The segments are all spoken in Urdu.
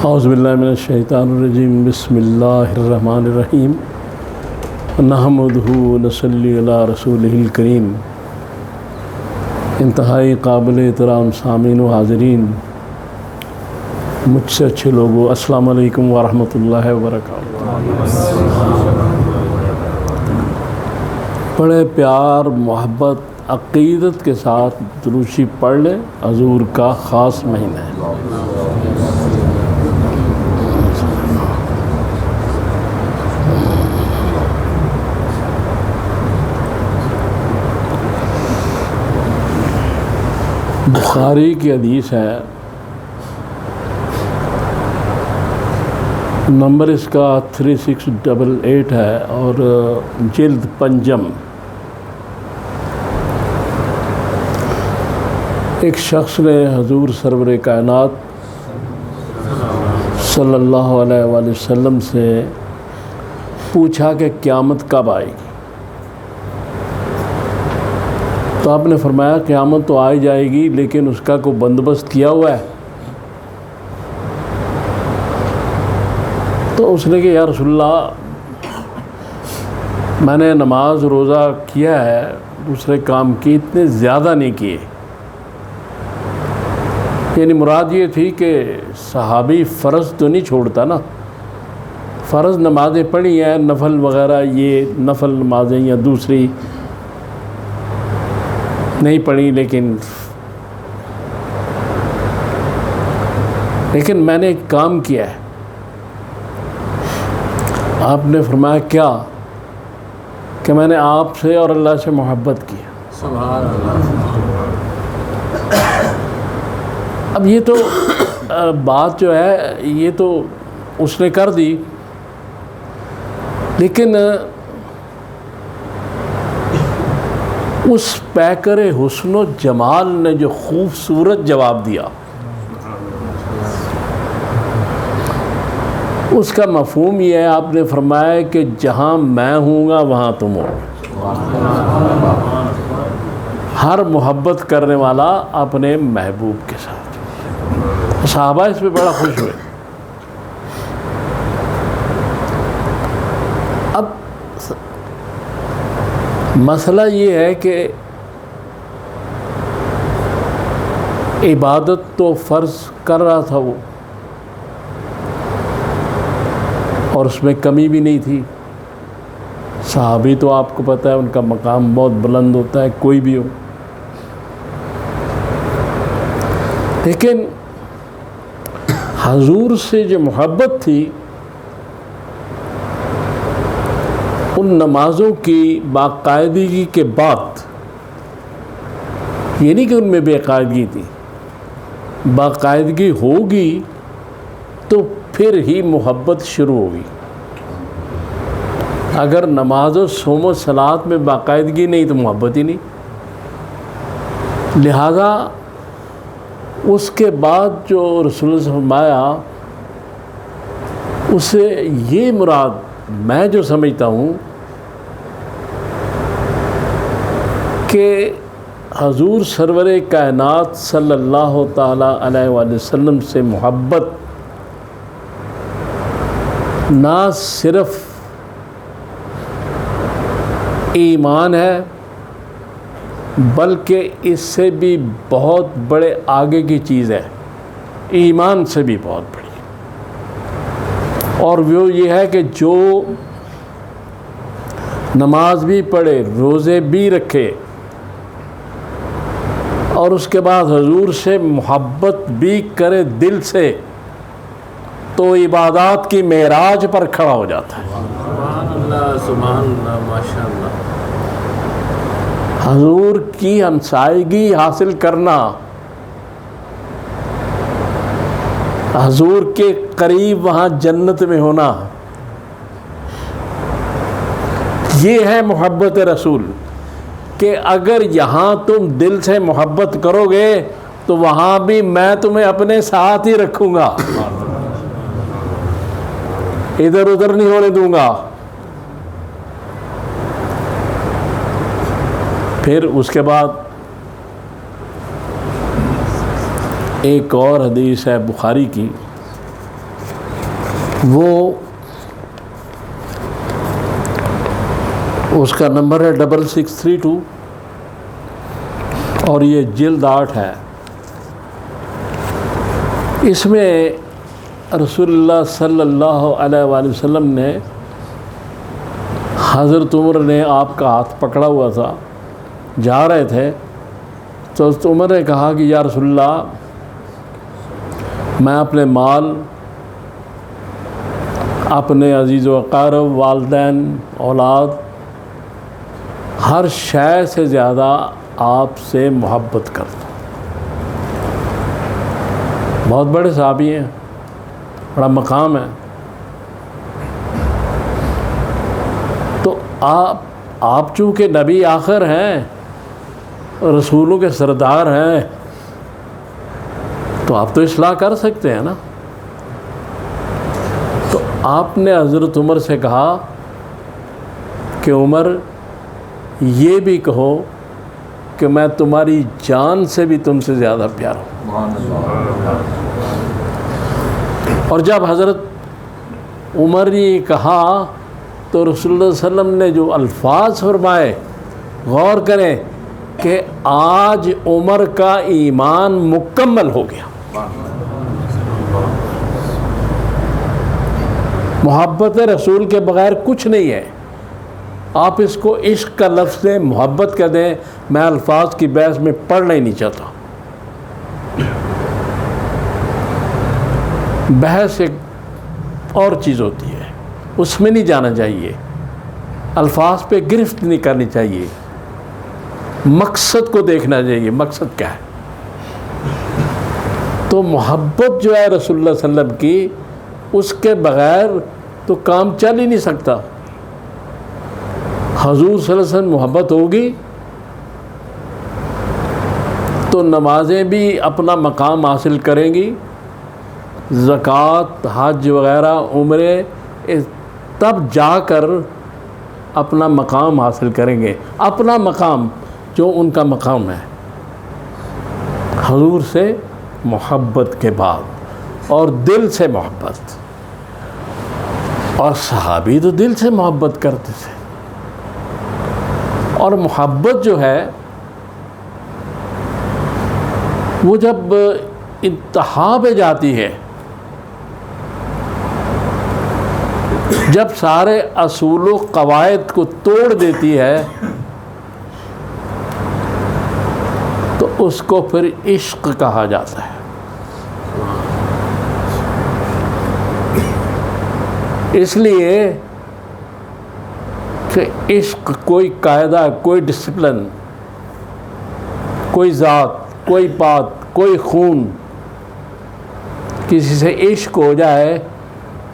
اعوذ باللہ من الشیطان الرجیم بسم اللہ الرحمن الرحیم نحمدہ ونصلی علی رسولہ الکریم۔ انتہائی قابل احترام سامعین و حاضرین، مجھ سے اچھے لوگوں، السلام علیکم ورحمۃ اللہ وبرکاتہ۔ بڑے پیار، محبت، عقیدت کے ساتھ درود شریف پڑھ لیں، حضور کا خاص مہینہ ہے۔ بخاری کی حدیث ہے، نمبر اس کا 3688 ہے اور جلد پنجم۔ ایک شخص نے حضور سرور کائنات صلی اللہ علیہ وآلہ وسلم سے پوچھا کہ قیامت کب آئے گی؟ تو آپ نے فرمایا قیامت تو آئی جائے گی، لیکن اس کا کوئی بندوبست کیا ہوا ہے؟ تو اس نے کہا یا رسول اللہ، میں نے نماز روزہ کیا ہے، دوسرے کام کی اتنے زیادہ نہیں کیے۔ یعنی مراد یہ تھی کہ صحابی فرض تو نہیں چھوڑتا نا، فرض نمازیں پڑھی ہیں، نفل وغیرہ یہ نفل نمازیں یا دوسری نہیں پڑھی، لیکن میں نے ایک کام کیا ہے۔ آپ نے فرمایا کیا؟ کہ میں نے آپ سے اور اللہ سے محبت کی۔ سبحان اللہ۔ اب یہ تو بات جو ہے یہ تو اس نے کر دی، لیکن اس پیکر حسن و جمال نے جو خوبصورت جواب دیا، اس کا مفہوم یہ ہے، آپ نے فرمایا کہ جہاں میں ہوں گا وہاں تم ہو۔ ہر محبت کرنے والا اپنے محبوب کے ساتھ۔ صحابہ اس پہ بڑا خوش ہوئے۔ اب مسئلہ یہ ہے کہ عبادت تو فرض کر رہا تھا وہ، اور اس میں کمی بھی نہیں تھی۔ صحابی تو آپ کو پتہ ہے ان کا مقام بہت بلند ہوتا ہے، کوئی بھی ہو، لیکن حضور سے جو محبت تھی، ان نمازوں کی باقاعدگی کے بعد، یہ نہیں کہ ان میں بے قاعدگی تھی، باقاعدگی ہوگی تو پھر ہی محبت شروع ہوگی۔ اگر نماز و صوم و صلات میں باقاعدگی نہیں تو محبت ہی نہیں۔ لہذا اس کے بعد جو رسول اللہ نے فرمایا، اس سے یہ مراد میں جو سمجھتا ہوں کہ حضور سرور کائنات صلی اللہ تعالیٰ علیہ وآلہ وسلم سے محبت نہ صرف ایمان ہے، بلکہ اس سے بھی بہت بڑے آگے کی چیز ہے، ایمان سے بھی بہت بڑی۔ اور وہ یہ ہے کہ جو نماز بھی پڑھے، روزے بھی رکھے، اور اس کے بعد حضور سے محبت بھی کرے دل سے، تو عبادات کی معراج پر کھڑا ہو جاتا ہے۔ سبحان اللہ، سبحان اللہ، ماشاء اللہ۔ حضور کی ہمسائیگی حاصل کرنا، حضور کے قریب وہاں جنت میں ہونا، یہ ہے محبت رسول، کہ اگر یہاں تم دل سے محبت کرو گے تو وہاں بھی میں تمہیں اپنے ساتھ ہی رکھوں گا، ادھر ادھر نہیں ہونے دوں گا۔ پھر اس کے بعد ایک اور حدیث ہے بخاری کی، وہ اس کا نمبر ہے 6632 اور یہ جلد 8 ہے. اس میں رسول اللہ صلی اللہ علیہ وآلہ وسلم نے حضرت عمر نے آپ کا ہاتھ پکڑا ہوا تھا، جا رہے تھے، تو حضرت عمر نے کہا کہ یا رسول اللہ میں اپنے مال، اپنے عزیز و اقارب، والدین، اولاد، ہر شے سے زیادہ آپ سے محبت کرتا ہوں. بہت بڑے صحابی ہیں، بڑا مقام ہے. تو آپ چونکہ نبی آخر ہیں، رسولوں کے سردار ہیں، تو آپ تو اصلاح کر سکتے ہیں نا. تو آپ نے حضرت عمر سے کہا کہ عمر یہ بھی کہو کہ میں تمہاری جان سے بھی تم سے زیادہ پیار ہوں. اور جب حضرت عمر نے یہ کہا تو رسول اللہ صلی اللہ علیہ وسلم نے جو الفاظ فرمائے، غور کریں کہ آج عمر کا ایمان مکمل ہو گیا. محبت رسول کے بغیر کچھ نہیں ہے. آپ اس کو عشق کا لفظ دیں، محبت کا دیں، میں الفاظ کی بحث میں پڑھنا ہی نہیں چاہتا. بحث ایک اور چیز ہوتی ہے، اس میں نہیں جانا چاہیے، الفاظ پہ گرفت نہیں کرنی چاہیے، مقصد کو دیکھنا چاہیے، مقصد کیا ہے. تو محبت جو ہے رسول اللہ صلی اللہ علیہ وسلم کی، اس کے بغیر تو کام چل ہی نہیں سکتا. حضور صلی اللہ علیہ وسلم محبت ہوگی تو نمازیں بھی اپنا مقام حاصل کریں گی، زکوٰۃ، حج وغیرہ، عمرے، تب جا کر اپنا مقام حاصل کریں گے. اپنا مقام جو ان کا مقام ہے حضور سے محبت کے بعد، اور دل سے محبت. اور صحابی تو دل سے محبت کرتے تھے. اور محبت جو ہے وہ جب انتہا پہ جاتی ہے، جب سارے اصول و قواعد کو توڑ دیتی ہے، تو اس کو پھر عشق کہا جاتا ہے. اس لیے کہ عشق کوئی قاعدہ، کوئی ڈسپلن، کوئی ذات، کوئی پات، کوئی خون، کسی سے عشق ہو جائے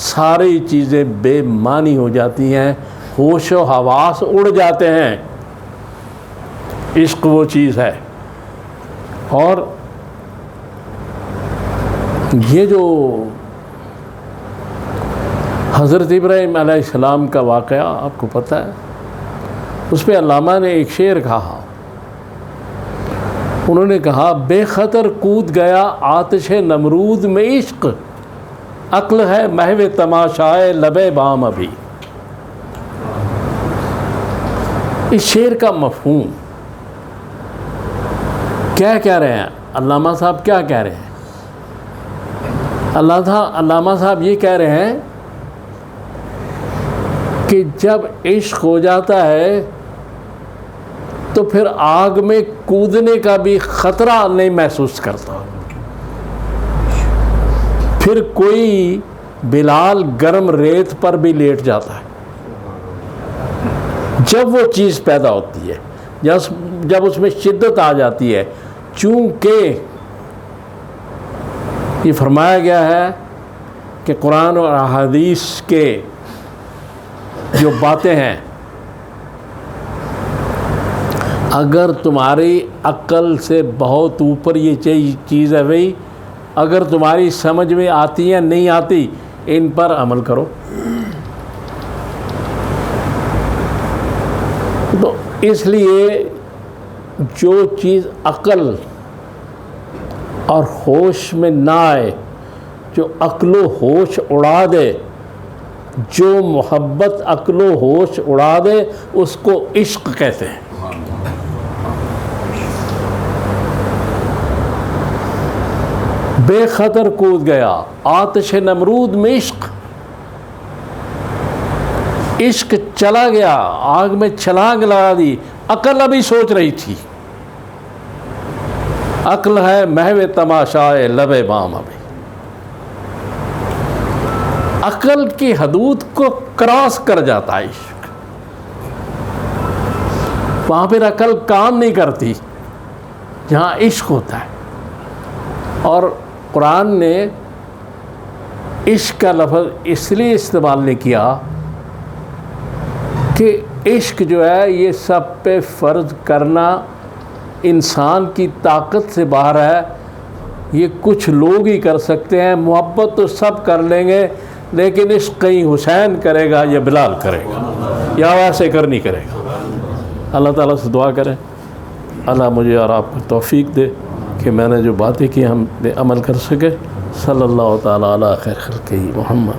ساری چیزیں بے معنی ہو جاتی ہیں، ہوش و حواس اڑ جاتے ہیں. عشق وہ چیز ہے. اور یہ جو حضرت ابراہیم علیہ السلام کا واقعہ آپ کو پتہ ہے، اس پہ علامہ نے ایک شعر کہا. انہوں نے کہا بے خطر کود گیا آتش نمرود میں عشق، عقل ہے محو تماشائے لبے بام ابھی. اس شعر کا مفہوم کیا کہہ رہے ہیں علامہ صاحب؟ کیا کہہ رہے ہیں علامہ صاحب؟ یہ کہہ رہے ہیں کہ جب عشق ہو جاتا ہے تو پھر آگ میں کودنے کا بھی خطرہ نہیں محسوس کرتا. پھر کوئی بلال گرم ریت پر بھی لیٹ جاتا ہے جب وہ چیز پیدا ہوتی ہے، جب اس میں شدت آ جاتی ہے. چونکہ یہ فرمایا گیا ہے کہ قرآن اور احادیث کے جو باتیں ہیں، اگر تمہاری عقل سے بہت اوپر یہ چیز ہے بھئی، اگر تمہاری سمجھ میں آتی ہے نہیں آتی، ان پر عمل کرو. تو اس لیے جو چیز عقل اور ہوش میں نہ آئے، جو عقل و ہوش اڑا دے، جو محبت عقل و ہوش اڑا دے اس کو عشق کہتے ہیں۔ بے خطر کود گیا آتش نمرود میں عشق، عشق چلا گیا آگ میں چھلانگ لگا دی، عقل ابھی سوچ رہی تھی، عقل ہے محو تماشائے لب بام، ابھی عقل کی حدود کو کراس کر جاتا ہے عشق، وہاں پھر عقل کام نہیں کرتی جہاں عشق ہوتا ہے۔ اور قرآن نے عشق کا لفظ اس لیے استعمال نہیں کیا کہ عشق جو ہے یہ سب پہ فرض کرنا انسان کی طاقت سے باہر ہے، یہ کچھ لوگ ہی کر سکتے ہیں، محبت تو سب کر لیں گے لیکن عشق کہیں حسین کرے گا یا بلال کرے گا یا ویسے کر نہیں کرے گا۔ اللہ تعالیٰ سے دعا کریں اللہ مجھے اور آپ کو توفیق دے کہ میں نے جو باتیں کی ہم پہ عمل کر سکے۔ صلی اللہ تعالیٰ علی خیر خلقہ محمد۔